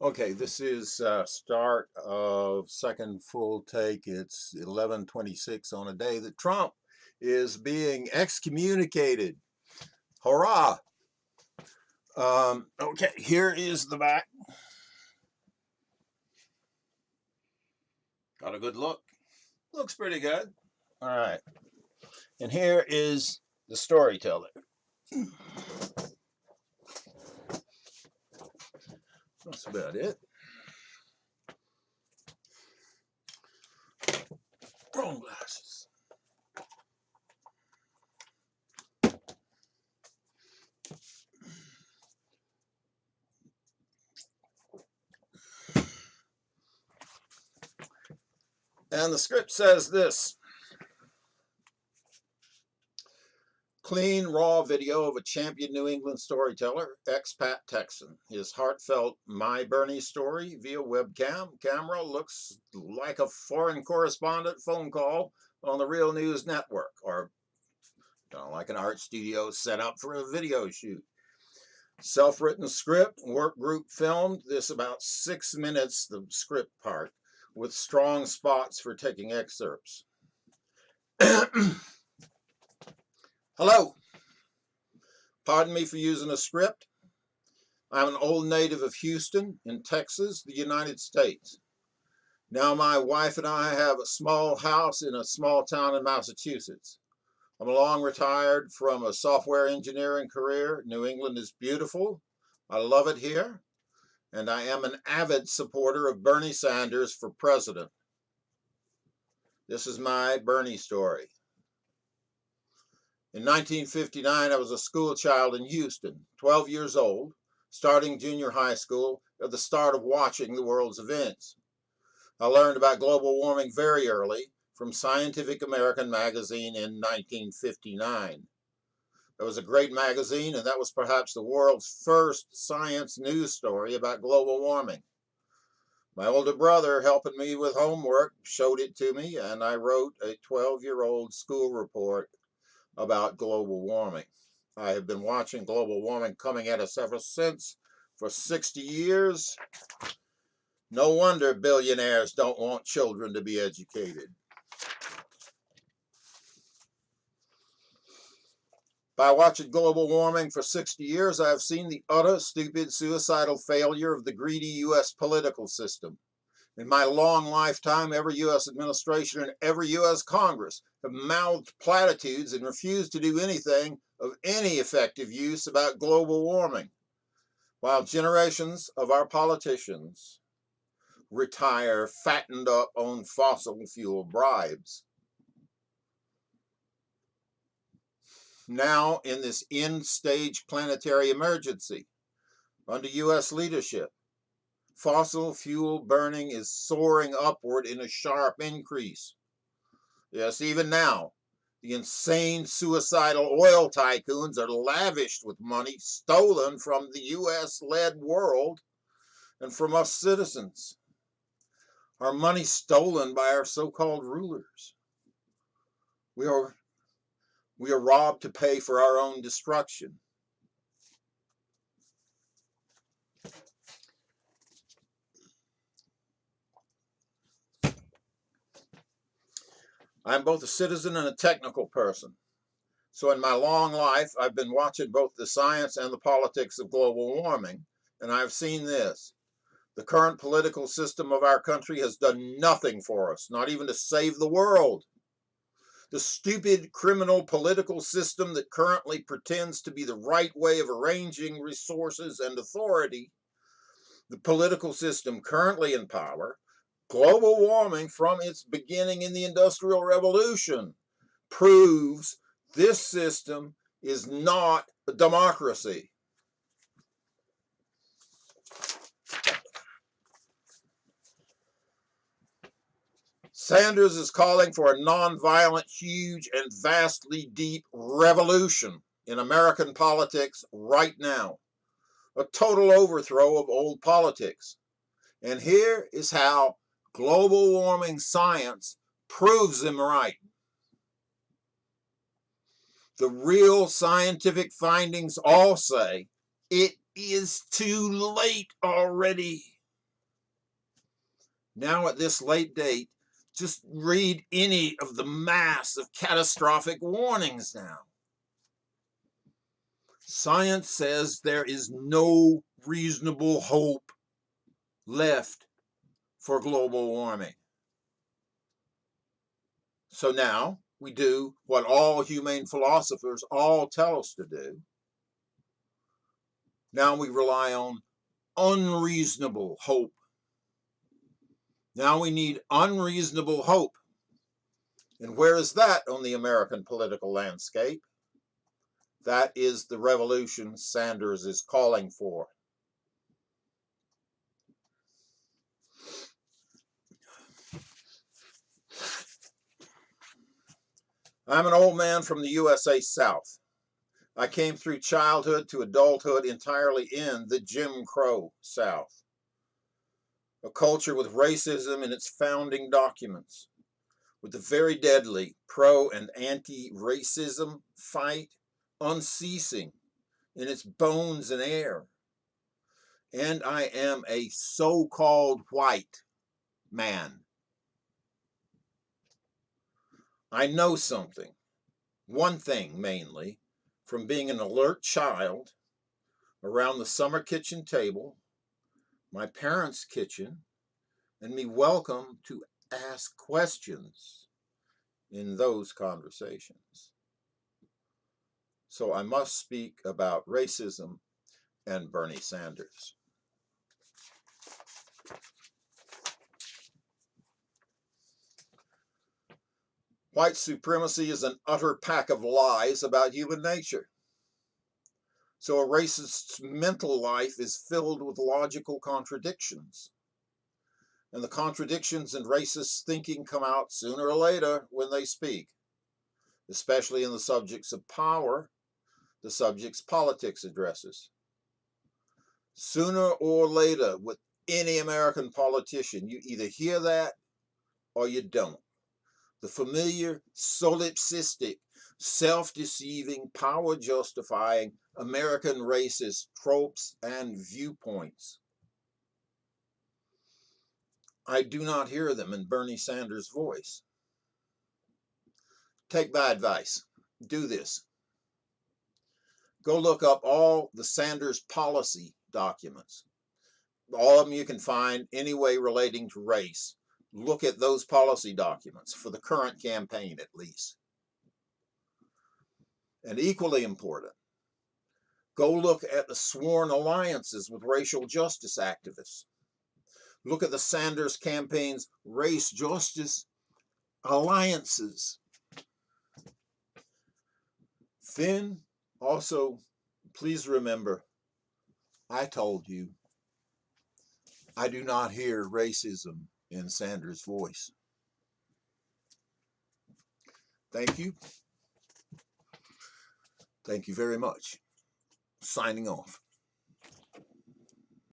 Okay, this is start of second full take. It's 11:26 on a day that Trump is being excommunicated. Hurrah! Okay, here is the back. Got a good look. Looks pretty good. All right. And here is the Storyteller. That's about it. Wrong glasses. And the script says this. Clean, raw video of a champion New England storyteller, expat Texan. His heartfelt My Bernie story via webcam camera looks like a foreign correspondent phone call on the Real News Network, or like an art studio set up for a video shoot. Self-written script, work group filmed. This about 6 minutes, the script part, with strong spots for taking excerpts. Hello. Pardon me for using a script. I'm an old native of Houston in Texas, the United States. Now my wife and I have a small house in a small town in Massachusetts. I'm long retired from a software engineering career. New England is beautiful. I love it here. And I am an avid supporter of Bernie Sanders for president. This is my Bernie story. In 1959, I was a school child in Houston, 12 years old, starting junior high school at the start of watching the world's events. I learned about global warming very early from Scientific American magazine in 1959. It was a great magazine, and that was perhaps the world's first science news story about global warming. My older brother, helping me with homework, showed it to me, and I wrote a 12-year-old school report about global warming. I have been watching global warming coming at us ever since for 60 years. No wonder billionaires don't want children to be educated. By watching global warming for 60 years, I have seen the utter, stupid, suicidal failure of the greedy U.S. political system. In my long lifetime, every U.S. administration and every U.S. Congress have mouthed platitudes and refused to do anything of any effective use about global warming, while generations of our politicians retire fattened up on fossil fuel bribes. Now, in this end-stage planetary emergency, under U.S. leadership, fossil fuel burning is soaring upward in a sharp increase. Yes, even now, the insane suicidal oil tycoons are lavished with money stolen from the U.S.-led world and from us citizens. Our money stolen by our so-called rulers. We are robbed to pay for our own destruction. I'm both a citizen and a technical person. So in my long life, I've been watching both the science and the politics of global warming, and I've seen this. The current political system of our country has done nothing for us, not even to save the world. The stupid criminal political system that currently pretends to be the right way of arranging resources and authority, the political system currently in power, global warming from its beginning in the Industrial Revolution, proves this system is not a democracy. Sanders is calling for a nonviolent, huge, and vastly deep revolution in American politics right now. A total overthrow of old politics. And here is how global warming science proves him right. The real scientific findings all say it is too late already. Now at this late date, just read any of the mass of catastrophic warnings now. Science says there is no reasonable hope left for global warming. So now we do what all humane philosophers all tell us to do. Now we rely on unreasonable hope. Now we need unreasonable hope. And where is that on the American political landscape? That is the revolution Sanders is calling for. I'm an old man from the USA South. I came through childhood to adulthood entirely in the Jim Crow South, a culture with racism in its founding documents, with the very deadly pro and anti-racism fight unceasing in its bones and air. And I am a so-called white man. I know something, one thing mainly, from being an alert child around the summer kitchen table, my parents' kitchen, and me welcome to ask questions in those conversations. So I must speak about racism and Bernie Sanders. White supremacy is an utter pack of lies about human nature. So a racist's mental life is filled with logical contradictions. And the contradictions in racist thinking come out sooner or later when they speak, especially in the subjects of power, the subjects politics addresses. Sooner or later, with any American politician, you either hear that or you don't. The familiar, solipsistic, self-deceiving, power-justifying American racist tropes and viewpoints. I do not hear them in Bernie Sanders' voice. Take my advice. Do this. Go look up all the Sanders policy documents. All of them you can find anyway relating to race. Look at those policy documents for the current campaign at least. And equally important, go look at the sworn alliances with racial justice activists. Look at the Sanders campaign's race justice alliances. Then also, please remember, I told you, I do not hear racism in Sanders' voice. Thank you. Thank you very much. Signing off.